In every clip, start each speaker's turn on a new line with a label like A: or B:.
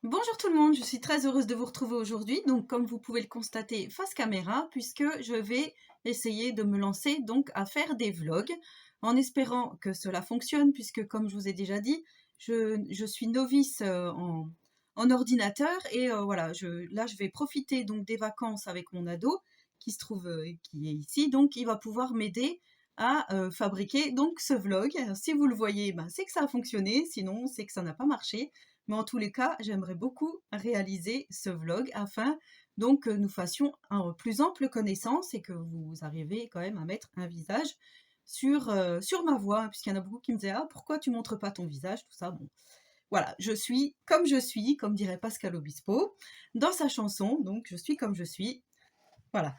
A: Bonjour tout le monde, je suis très heureuse de vous retrouver aujourd'hui. Donc, comme vous pouvez le constater, face caméra, puisque je vais essayer de me lancer donc à faire des vlogs, en espérant que cela fonctionne, puisque comme je vous ai déjà dit, je suis novice en ordinateur et voilà, là je vais profiter donc des vacances avec mon ado qui se trouve, qui est ici, donc il va pouvoir m'aider à fabriquer donc ce vlog. Si vous le voyez, ben, c'est que ça a fonctionné, sinon c'est que ça n'a pas marché. Mais en tous les cas, j'aimerais beaucoup réaliser ce vlog afin donc que nous fassions un plus ample connaissance et que vous arriviez quand même à mettre un visage sur ma voix, hein, puisqu'il y en a beaucoup qui me disaient: «Ah, pourquoi tu montres pas ton visage?» tout ça. Bon, voilà, je suis, comme dirait Pascal Obispo dans sa chanson, donc je suis comme je suis. Voilà.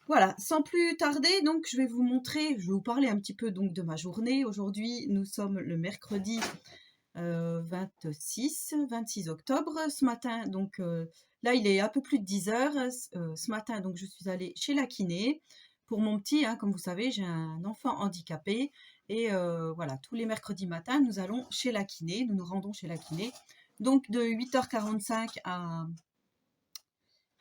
A: Voilà, sans plus tarder, donc je vais vous parler un petit peu donc de ma journée. Aujourd'hui, nous sommes le mercredi 26 octobre. Ce matin, donc là, il est un peu plus de 10 heures. Ce matin, donc je suis allée chez la kiné pour mon petit, hein, comme vous savez, j'ai un enfant handicapé. Et voilà, tous les mercredis matins, nous allons chez la kiné, nous nous rendons chez la kiné. Donc de 8h45 à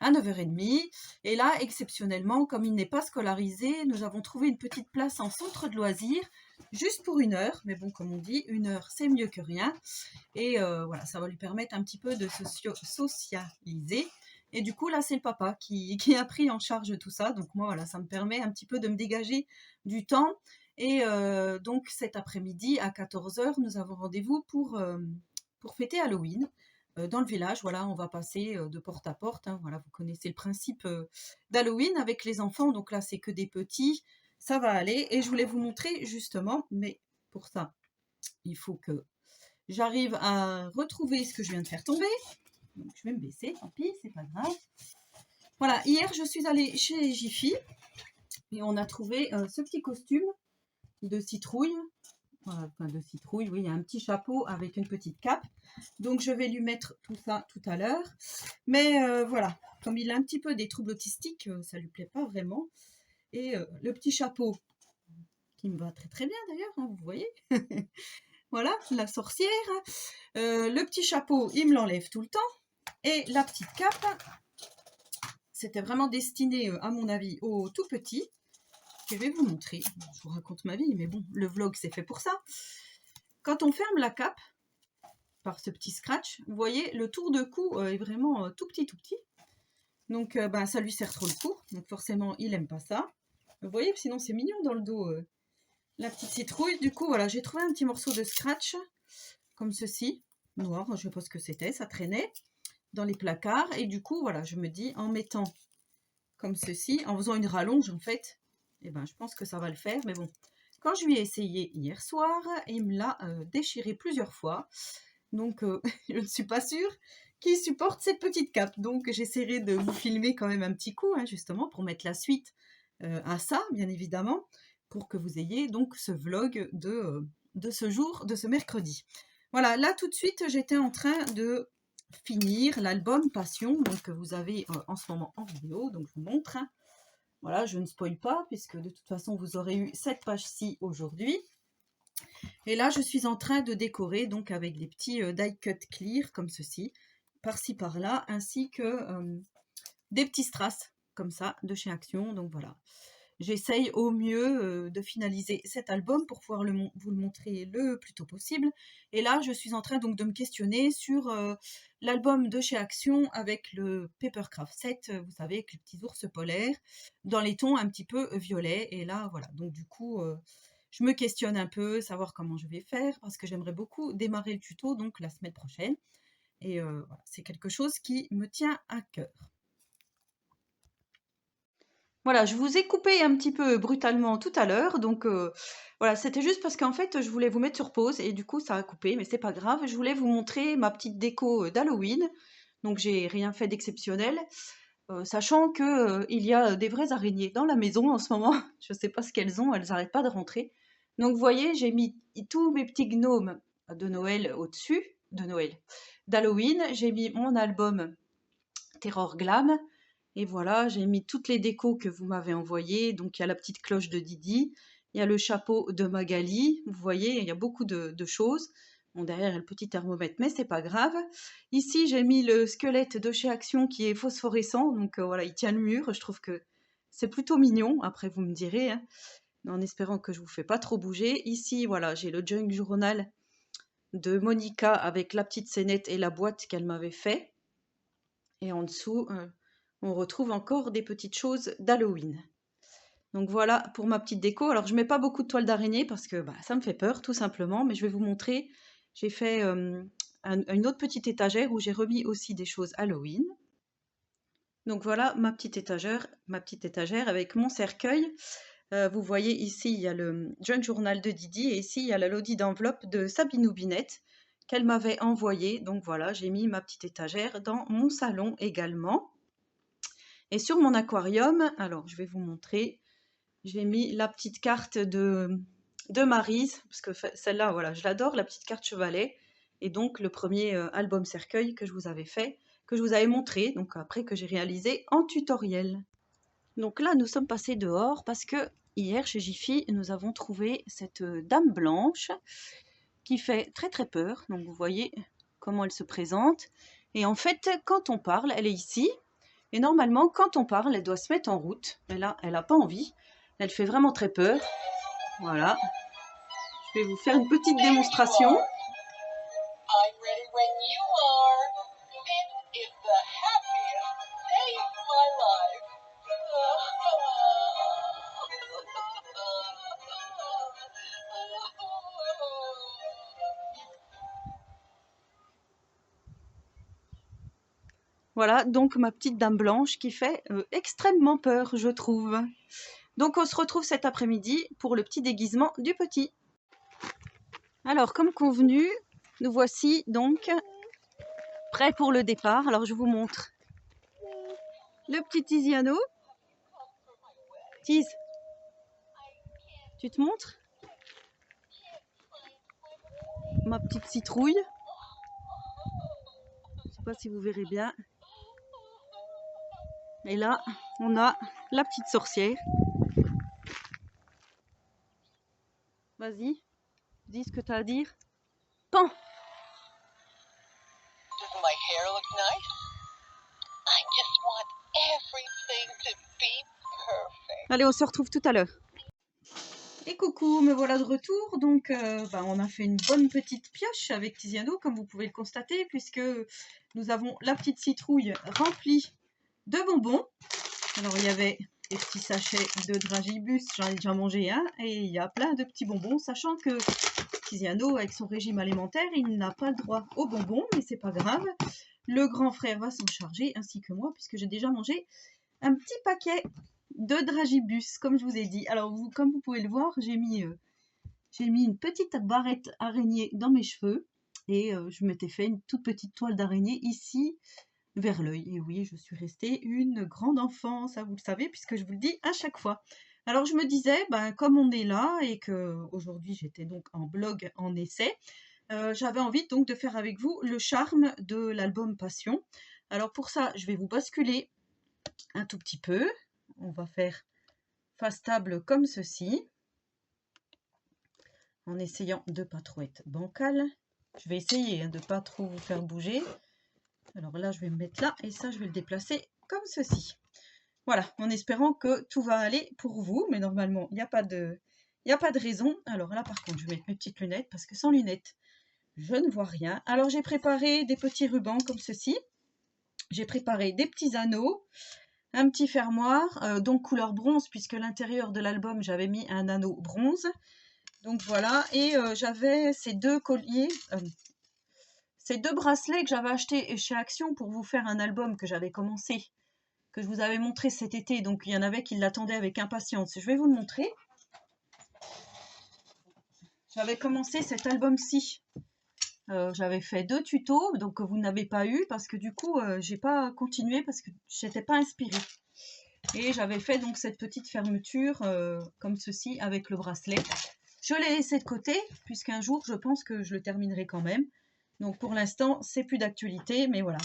A: 9h30. Et là, exceptionnellement, comme il n'est pas scolarisé, nous avons trouvé une petite place en centre de loisirs, juste pour 1 heure. Mais bon, comme on dit, 1 heure, c'est mieux que rien. Et voilà, ça va lui permettre un petit peu de se socialiser. Et du coup, là, c'est le papa qui a pris en charge tout ça. Donc moi, voilà, ça me permet un petit peu de me dégager du temps. Et donc cet après-midi, à 14h, nous avons rendez-vous pour fêter Halloween dans le village. Voilà, on va passer de porte à porte, hein. Voilà, vous connaissez le principe d'Halloween avec les enfants. Donc là, c'est que des petits. Ça va aller. Et je voulais vous montrer justement, mais pour ça, il faut que j'arrive à retrouver ce que je viens de faire tomber. Donc je vais me baisser, tant pis, c'est pas grave. Voilà, hier je suis allée chez Jiffy et on a trouvé ce petit costume de citrouille. Voilà, enfin de citrouille, oui, il y a un petit chapeau avec une petite cape. Donc je vais lui mettre tout ça tout à l'heure. Mais voilà, comme il a un petit peu des troubles autistiques, ça lui plaît pas vraiment. Et le petit chapeau, qui me va très très bien d'ailleurs, hein, vous voyez. Voilà, la sorcière. Le petit chapeau, il me l'enlève tout le temps. Et la petite cape, c'était vraiment destiné, à mon avis, aux tout petits. Je vais vous montrer. Je vous raconte ma vie, mais bon, le vlog, c'est fait pour ça. Quand on ferme la cape, par ce petit scratch, vous voyez, le tour de cou est vraiment tout petit, tout petit. Donc, ben, ça lui serre trop le cou. Donc, forcément, il n'aime pas ça. Vous voyez, sinon, c'est mignon dans le dos, la petite citrouille. Du coup, voilà, j'ai trouvé un petit morceau de scratch, comme ceci, noir. Je ne sais pas ce que c'était, ça traînait dans les placards. Et du coup, voilà, je me dis, en mettant comme ceci, en faisant une rallonge, en fait, eh ben, je pense que ça va le faire. Mais bon, quand je lui ai essayé hier soir, il me l'a déchiré plusieurs fois. Donc, je ne suis pas sûre qu'il supporte cette petite cape. Donc, j'essaierai de vous filmer quand même un petit coup, hein, justement, pour mettre la suite à ça, bien évidemment, pour que vous ayez donc ce vlog de ce jour, de ce mercredi. Voilà, là, tout de suite, j'étais en train de finir l'album Passion, donc que vous avez en ce moment en vidéo. Donc, je vous montre, hein. Voilà, je ne spoil pas, puisque de toute façon, vous aurez eu cette page-ci aujourd'hui. Et là, je suis en train de décorer donc avec des petits die cut clear comme ceci, par-ci par-là, ainsi que des petits strass comme ça de chez Action. Donc voilà, j'essaye au mieux de finaliser cet album pour pouvoir vous le montrer le plus tôt possible. Et là, je suis en train donc de me questionner sur l'album de chez Action avec le Papercraft 7, vous savez, avec les petits ours polaires, dans les tons un petit peu violets. Et là, voilà, donc du coup, je me questionne un peu, savoir comment je vais faire, parce que j'aimerais beaucoup démarrer le tuto donc la semaine prochaine. Et voilà, c'est quelque chose qui me tient à cœur. Voilà, je vous ai coupé un petit peu brutalement tout à l'heure, donc voilà, c'était juste parce qu'en fait, je voulais vous mettre sur pause et du coup, ça a coupé, mais c'est pas grave. Je voulais vous montrer ma petite déco d'Halloween, donc j'ai rien fait d'exceptionnel, sachant que il y a des vraies araignées dans la maison en ce moment. Je sais pas ce qu'elles ont, elles n'arrêtent pas de rentrer. Donc vous voyez, j'ai mis tous mes petits gnomes de Noël au-dessus, de Noël, d'Halloween. J'ai mis mon album Terror Glam. Et voilà, j'ai mis toutes les décos que vous m'avez envoyées. Donc, il y a la petite cloche de Didi, il y a le chapeau de Magali. Vous voyez, il y a beaucoup de choses. Bon, derrière, il y a le petit thermomètre, mais c'est pas grave. Ici, j'ai mis le squelette de chez Action qui est phosphorescent. Donc voilà, il tient le mur. Je trouve que c'est plutôt mignon. Après, vous me direz, hein, en espérant que je vous fais pas trop bouger. Ici, voilà, j'ai le Junk Journal de Monica avec la petite scénette et la boîte qu'elle m'avait fait. Et en dessous, on retrouve encore des petites choses d'Halloween. Donc voilà pour ma petite déco. Alors je mets pas beaucoup de toile d'araignée parce que ça me fait peur tout simplement, mais je vais vous montrer. J'ai fait une autre petite étagère où j'ai remis aussi des choses Halloween. Donc voilà ma petite étagère avec mon cercueil. Vous voyez ici il y a le Junk Journal de Didi et ici il y a la Lodi d'enveloppe de Sabine Binette qu'elle m'avait envoyée. Donc voilà, j'ai mis ma petite étagère dans mon salon également. Et sur mon aquarium, alors je vais vous montrer. J'ai mis la petite carte de Maryse, parce que celle-là, voilà, je l'adore, la petite carte chevalet. Et donc, le premier album cercueil que je vous avais fait, que je vous avais montré, donc après que j'ai réalisé en tutoriel. Donc là, nous sommes passés dehors parce que hier, chez Jiffy, nous avons trouvé cette dame blanche qui fait très très peur. Donc, vous voyez comment elle se présente. Et en fait, quand on parle, elle est ici. Et normalement, quand on parle, elle doit se mettre en route. Mais là, elle n'a pas envie. Elle fait vraiment très peur. Voilà. Je vais vous faire une petite démonstration. Voilà, donc ma petite dame blanche qui fait extrêmement peur, je trouve. Donc on se retrouve cet après-midi pour le petit déguisement du petit. Alors, comme convenu, nous voici donc prêts pour le départ. Alors, je vous montre le petit Tiziano. Tiz, tu te montres? Ma petite citrouille. Je ne sais pas si vous verrez bien. Et là, on a la petite sorcière. Vas-y, dis ce que tu as à dire. Pan! Allez, on se retrouve tout à l'heure. Et coucou, me voilà de retour. Donc, on a fait une bonne petite pioche avec Tiziano, comme vous pouvez le constater, puisque nous avons la petite citrouille remplie de bonbons. Alors, il y avait des petits sachets de Dragibus, j'en ai déjà mangé un, et il y a plein de petits bonbons, sachant que Tiziano, avec son régime alimentaire, il n'a pas le droit aux bonbons, mais c'est pas grave. Le grand frère va s'en charger, ainsi que moi, puisque j'ai déjà mangé un petit paquet de Dragibus, comme je vous ai dit. Alors, comme vous pouvez le voir, j'ai mis une petite barrette araignée dans mes cheveux, et je m'étais fait une toute petite toile d'araignée ici, vers l'œil. Et oui, je suis restée une grande enfant, ça vous le savez, puisque je vous le dis à chaque fois. Alors je me disais, comme on est là et que aujourd'hui j'étais donc en blog en essai, j'avais envie donc de faire avec vous le charme de l'album Passion. Alors pour ça, je vais vous basculer un tout petit peu. On va faire face table comme ceci, en essayant de ne pas trop être bancal. Je vais essayer de ne pas trop vous faire bouger. Alors là, je vais me mettre là et ça, je vais le déplacer comme ceci. Voilà, en espérant que tout va aller pour vous, mais normalement, il n'y a pas de raison. Alors là, par contre, je vais mettre mes petites lunettes parce que sans lunettes, je ne vois rien. Alors, j'ai préparé des petits rubans comme ceci. J'ai préparé des petits anneaux, un petit fermoir, donc couleur bronze, puisque l'intérieur de l'album, j'avais mis un anneau bronze. Donc voilà, et j'avais ces deux colliers, ces deux bracelets que j'avais achetés chez Action pour vous faire un album que j'avais commencé, que je vous avais montré cet été. Donc il y en avait qui l'attendaient avec impatience. Je vais vous le montrer. J'avais commencé cet album-ci. J'avais fait 2 tutos, donc vous n'avez pas eu, parce que du coup, j'ai pas continué parce que j'étais pas inspirée. Et j'avais fait donc cette petite fermeture comme ceci avec le bracelet. Je l'ai laissé de côté, puisqu'un jour, je pense que je le terminerai quand même. Donc pour l'instant, c'est plus d'actualité, mais voilà.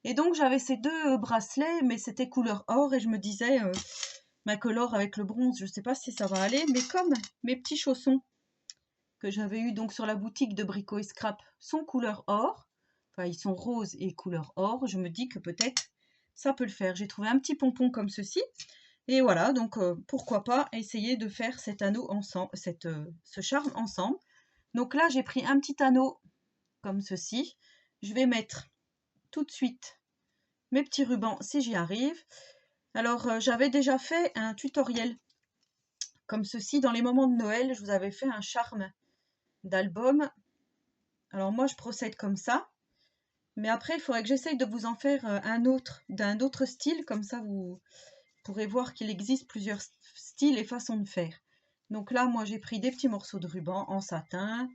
A: Et donc j'avais ces 2 bracelets, mais c'était couleur or, et je me disais, que l'or avec le bronze, je ne sais pas si ça va aller, mais comme mes petits chaussons, que j'avais eu donc sur la boutique de Brico et Scrap sont couleur or. Enfin, ils sont roses et couleur or. Je me dis que peut-être ça peut le faire. J'ai trouvé un petit pompon comme ceci. Et voilà, donc pourquoi pas essayer de faire cet anneau ensemble, ce charme ensemble. Donc là, j'ai pris un petit anneau comme ceci. Je vais mettre tout de suite mes petits rubans si j'y arrive. Alors, j'avais déjà fait un tutoriel comme ceci dans les moments de Noël. Je vous avais fait un charme d'album. Alors moi, je procède comme ça. Mais après, il faudrait que j'essaye de vous en faire un autre, d'un autre style. Comme ça, vous pourrez voir qu'il existe plusieurs styles et façons de faire. Donc là, moi, j'ai pris des petits morceaux de ruban en satin,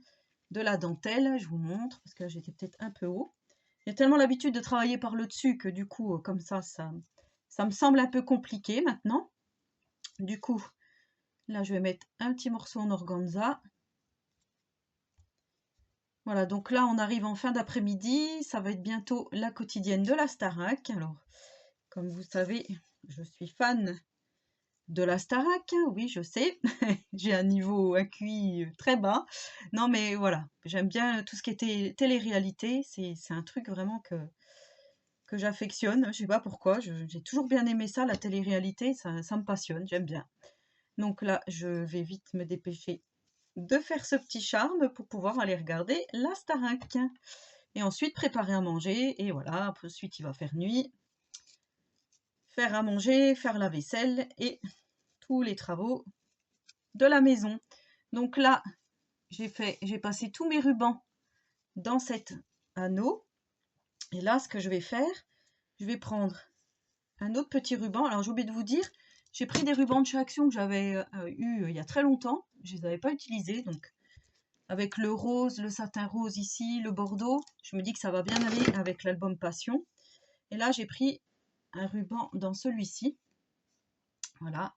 A: de la dentelle. Je vous montre, parce que là, j'étais peut-être un peu haut. J'ai tellement l'habitude de travailler par le dessus que du coup, comme ça me semble un peu compliqué maintenant. Du coup, là, je vais mettre un petit morceau en organza. Voilà, donc là, on arrive en fin d'après-midi. Ça va être bientôt la quotidienne de la Starac. Alors, comme vous savez, je suis fan de la Starac. Oui, je sais. J'ai un niveau QI très bas. Non, mais voilà, j'aime bien tout ce qui était télé-réalité. C'est un truc vraiment que j'affectionne. Je sais pas pourquoi. J'ai toujours bien aimé ça, la télé-réalité. Ça me passionne. J'aime bien. Donc là, je vais vite me dépêcher de faire ce petit charme pour pouvoir aller regarder la Starac. Et ensuite préparer à manger. Et voilà, ensuite il va faire nuit. Faire à manger, faire la vaisselle et tous les travaux de la maison. Donc là, j'ai passé tous mes rubans dans cet anneau. Et là, ce que je vais faire, je vais prendre un autre petit ruban. Alors j'ai oublié de vous dire, j'ai pris des rubans de chez Action que j'avais eu il y a très longtemps. Je ne les avais pas utilisés, donc avec le rose, le satin rose ici, le bordeaux, je me dis que ça va bien aller avec l'album Passion. Et là, j'ai pris un ruban dans celui-ci. Voilà.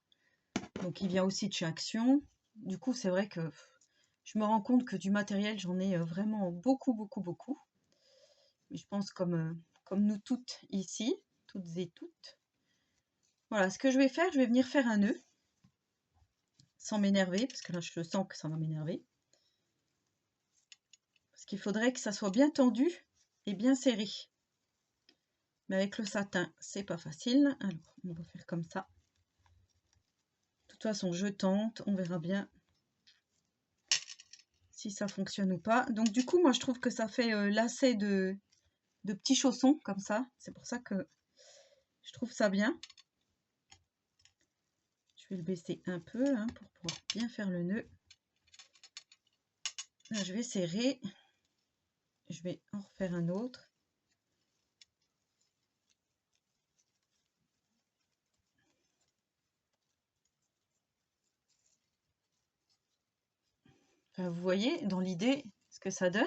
A: Donc, il vient aussi de chez Action. Du coup, c'est vrai que je me rends compte que du matériel, j'en ai vraiment beaucoup, beaucoup, beaucoup. Mais je pense comme nous toutes ici, toutes et toutes. Voilà, ce que je vais faire, je vais venir faire un nœud. Sans m'énerver, parce que là, je sens que ça va m'énerver. Parce qu'il faudrait que ça soit bien tendu et bien serré. Mais avec le satin, c'est pas facile. Alors, on va faire comme ça. De toute façon, je tente. On verra bien si ça fonctionne ou pas. Donc, du coup, moi, je trouve que ça fait lacet de petits chaussons, comme ça. C'est pour ça que je trouve ça bien. Je vais le baisser un peu hein, pour pouvoir bien faire le nœud. Là, je vais serrer. Je vais en refaire un autre. Enfin, vous voyez, dans l'idée, ce que ça donne.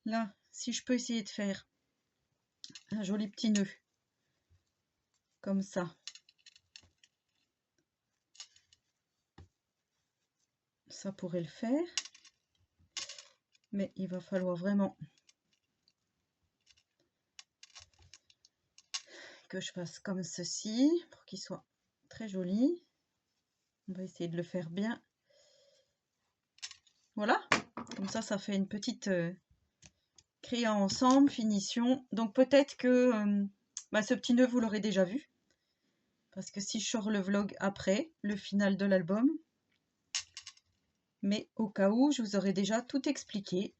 A: Là, si je peux essayer de faire un joli petit nœud, comme ça. Ça pourrait le faire. Mais il va falloir vraiment que je fasse comme ceci pour qu'il soit très joli. On va essayer de le faire bien. Voilà, comme ça fait une petite créant ensemble, finition. Donc peut-être que ce petit nœud, vous l'aurez déjà vu. Parce que si je sors le vlog après, le final de l'album. Mais au cas où, je vous aurais déjà tout expliqué.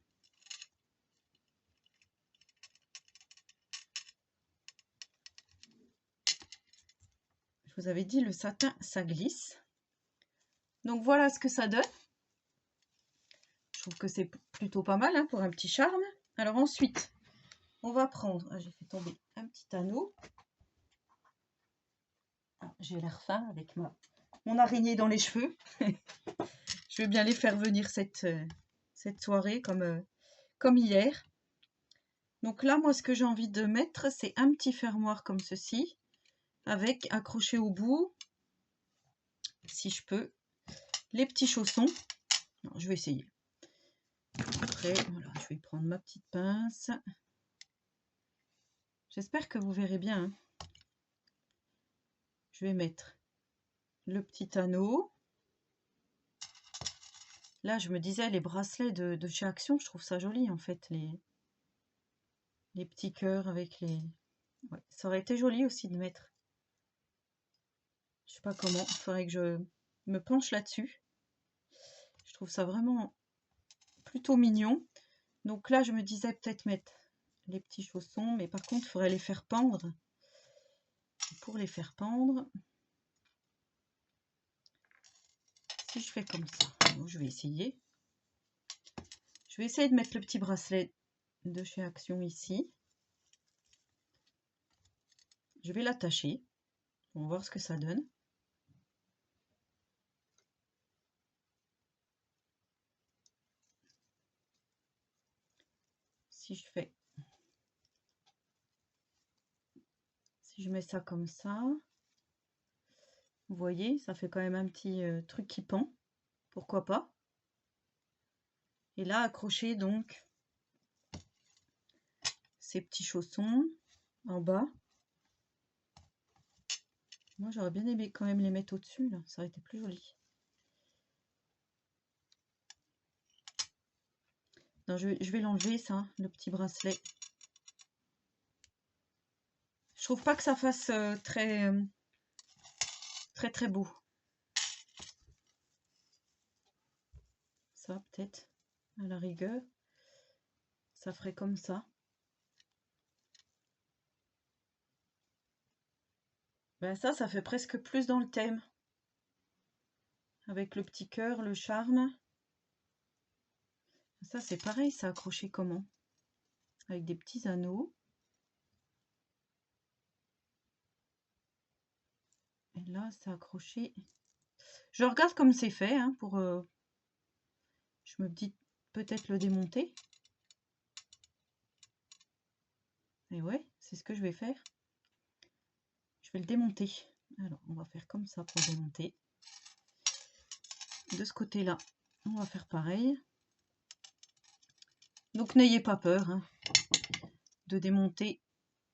A: Je vous avais dit, le satin, ça glisse. Donc voilà ce que ça donne. Je trouve que c'est plutôt pas mal hein, pour un petit charme. Alors ensuite, on va prendre, j'ai fait tomber un petit anneau. J'ai l'air fin avec mon araignée dans les cheveux. Je vais bien les faire venir cette soirée comme hier. Donc là, moi, ce que j'ai envie de mettre, c'est un petit fermoir comme ceci, avec accroché au bout, si je peux, les petits chaussons. Alors, je vais essayer. Après, voilà, je vais prendre ma petite pince. J'espère que vous verrez bien. Hein. Je vais mettre le petit anneau. Là, je me disais, les bracelets de chez Action, je trouve ça joli, en fait, les petits cœurs avec les... Ouais, ça aurait été joli aussi de mettre. Je sais pas comment, il faudrait que je me penche là-dessus. Je trouve ça vraiment plutôt mignon. Donc là, je me disais peut-être mettre les petits chaussons, mais par contre, il faudrait les faire pendre. Pour les faire pendre, si je fais comme ça, donc je vais essayer. Je vais essayer de mettre le petit bracelet de chez Action ici. Je vais l'attacher. On va voir ce que ça donne. Si je mets ça comme ça, vous voyez, ça fait quand même un petit truc qui pend. Pourquoi pas? Et là, accrocher donc ces petits chaussons en bas. Moi, j'aurais bien aimé quand même les mettre au-dessus, là. Ça aurait été plus joli. Non, je vais l'enlever, ça, le petit bracelet. Je trouve pas que ça fasse très beau. Ça, peut-être, à la rigueur, ça ferait comme ça. Ben ça fait presque plus dans le thème. Avec le petit cœur, le charme. Ça, c'est pareil, ça accroché comment? Avec des petits anneaux. Et là, c'est accroché. Je regarde comme c'est fait, hein, pour... je me dis peut-être le démonter. Et ouais, c'est ce que je vais faire. Je vais le démonter. Alors, on va faire comme ça pour démonter. De ce côté-là, on va faire pareil. Donc, n'ayez pas peur hein, de démonter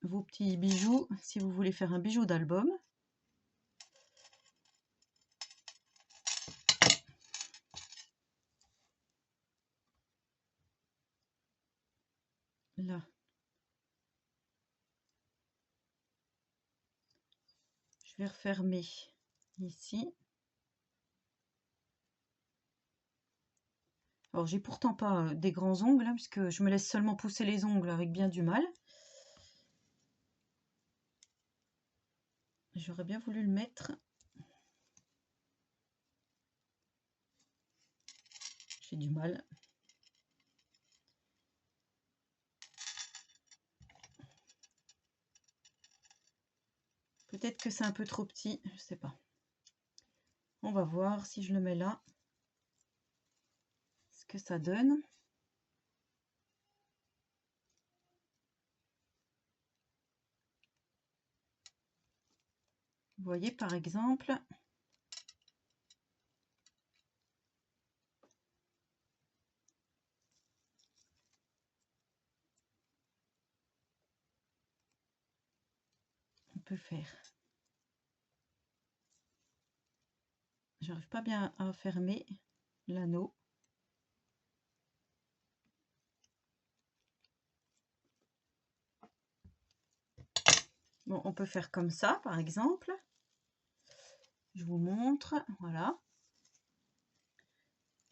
A: vos petits bijoux si vous voulez faire un bijou d'album. Là, je vais refermer ici. Alors, j'ai pourtant pas des grands ongles, hein, puisque je me laisse seulement pousser les ongles avec bien du mal. J'aurais bien voulu le mettre. J'ai du mal. Peut-être que c'est un peu trop petit, je sais pas. On va voir si je le mets là. Ce que ça donne. Vous voyez par exemple, on peut faire. J'arrive pas bien à fermer l'anneau. Bon, on peut faire comme ça par exemple. Je vous montre, voilà.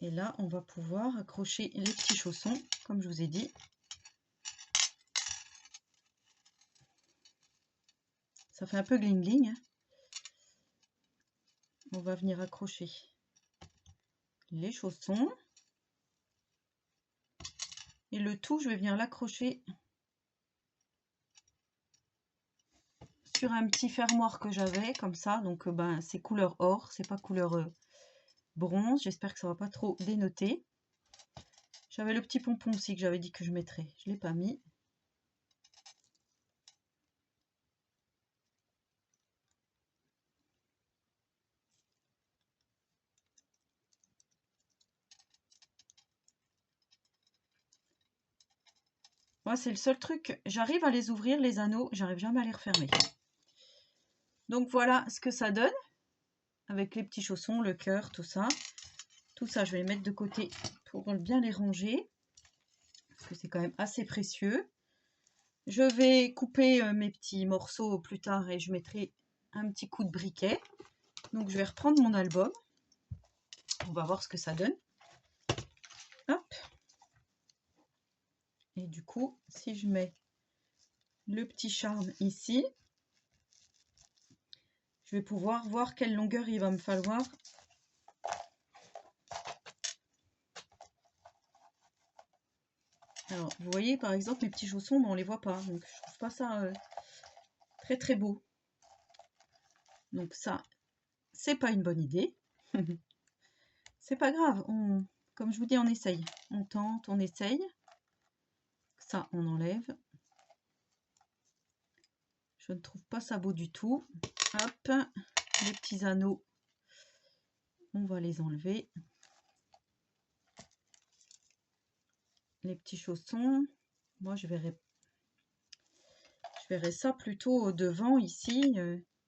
A: Et là, on va pouvoir accrocher les petits chaussons, comme je vous ai dit. Ça fait un peu gling gling. Hein. On va venir accrocher les chaussons. Et le tout, je vais venir l'accrocher sur un petit fermoir que j'avais, comme ça. Donc, ben, c'est couleur or, c'est pas couleur bronze. J'espère que ça va pas trop dénoter. J'avais le petit pompon aussi que j'avais dit que je mettrais. Je l'ai pas mis. Moi, c'est le seul truc. J'arrive à les ouvrir, les anneaux. J'arrive jamais à les refermer. Donc, voilà ce que ça donne. Avec les petits chaussons, le cœur, tout ça. Tout ça, je vais les mettre de côté pour bien les ranger, parce que c'est quand même assez précieux. Je vais couper mes petits morceaux plus tard et je mettrai un petit coup de briquet. Donc je vais reprendre mon album. On va voir ce que ça donne. Hop. Et du coup, si je mets le petit charme ici, je vais pouvoir voir quelle longueur il va me falloir. Alors, vous voyez, par exemple, mes petits chaussons, on ne les voit pas. Donc, je trouve pas ça très, très beau. Donc, ça, c'est pas une bonne idée. C'est pas grave. Comme je vous dis, on essaye. On tente, on essaye. Ça, on enlève. Je ne trouve pas ça beau du tout. Hop, les petits anneaux, on va les enlever. Les petits chaussons, moi je verrais ça plutôt au devant ici,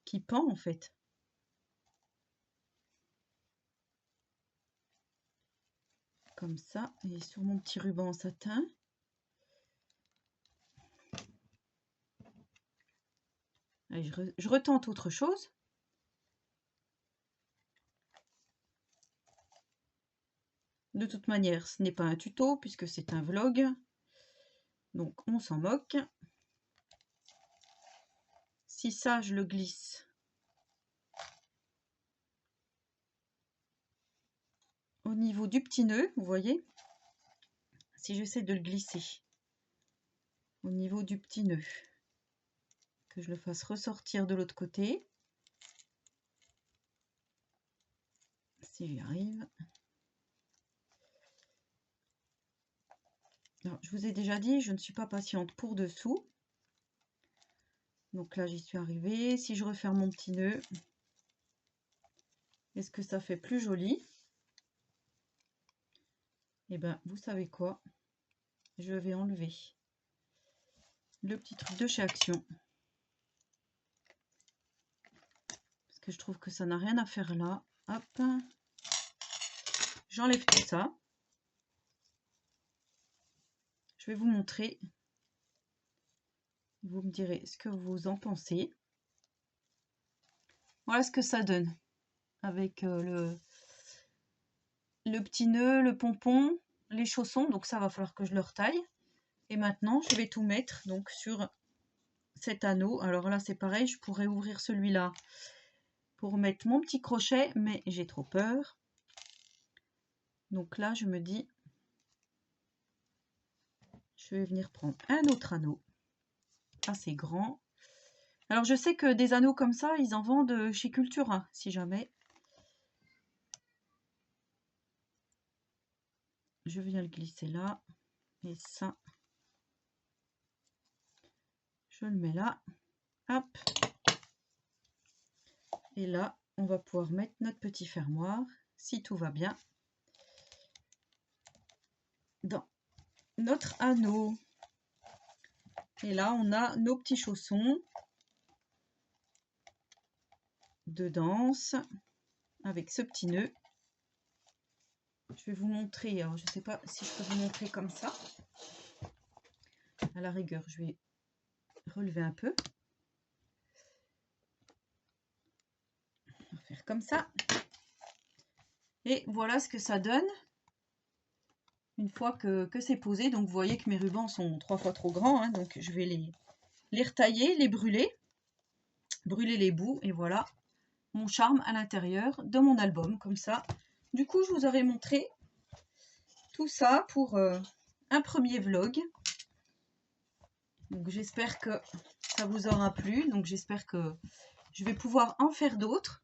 A: qui pend en fait. Comme ça, et sur mon petit ruban en satin. Allez, je retente autre chose. De toute manière, ce n'est pas un tuto puisque c'est un vlog. Donc on s'en moque. Si ça, je le glisse au niveau du petit nœud, vous voyez, si j'essaie de le glisser au niveau du petit nœud, que je le fasse ressortir de l'autre côté, si j'y arrive. Alors, je vous ai déjà dit, je ne suis pas patiente pour dessous. Donc là, j'y suis arrivée. Si je referme mon petit nœud, est-ce que ça fait plus joli? Eh bien, vous savez quoi? Je vais enlever le petit truc de chez Action. Parce que je trouve que ça n'a rien à faire là. Hop. J'enlève tout ça. Je vais vous montrer. Vous me direz ce que vous en pensez. Voilà ce que ça donne. Avec le petit nœud, le pompon, les chaussons. Donc ça, va falloir que je le retaille. Et maintenant, je vais tout mettre donc sur cet anneau. Alors là, c'est pareil, je pourrais ouvrir celui-là pour mettre mon petit crochet, mais j'ai trop peur. Donc là, je me dis, je vais venir prendre un autre anneau assez grand. Alors, je sais que des anneaux comme ça, ils en vendent chez Cultura, si jamais. Je viens le glisser là. Et ça, je le mets là. Hop. Et là, on va pouvoir mettre notre petit fermoir, si tout va bien, dans notre anneau. Et là, on a nos petits chaussons de danse avec ce petit nœud. Je vais vous montrer, alors je ne sais pas si je peux vous montrer comme ça. À la rigueur, je vais relever un peu. On va faire comme ça. Et voilà ce que ça donne une fois que c'est posé. Donc vous voyez que mes rubans sont 3 fois trop grands, hein, donc je vais les retailler, les brûler les bouts, et voilà mon charme à l'intérieur de mon album, comme ça. Du coup, je vous aurais montré tout ça pour un premier vlog. Donc j'espère que ça vous aura plu. Donc j'espère que je vais pouvoir en faire d'autres.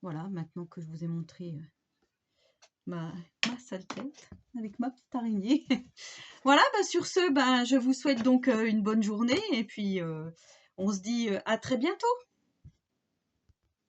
A: Voilà, maintenant que je vous ai montré ma sale tête avec ma petite araignée. Voilà, sur ce, je vous souhaite donc une bonne journée. Et puis on se dit à très bientôt.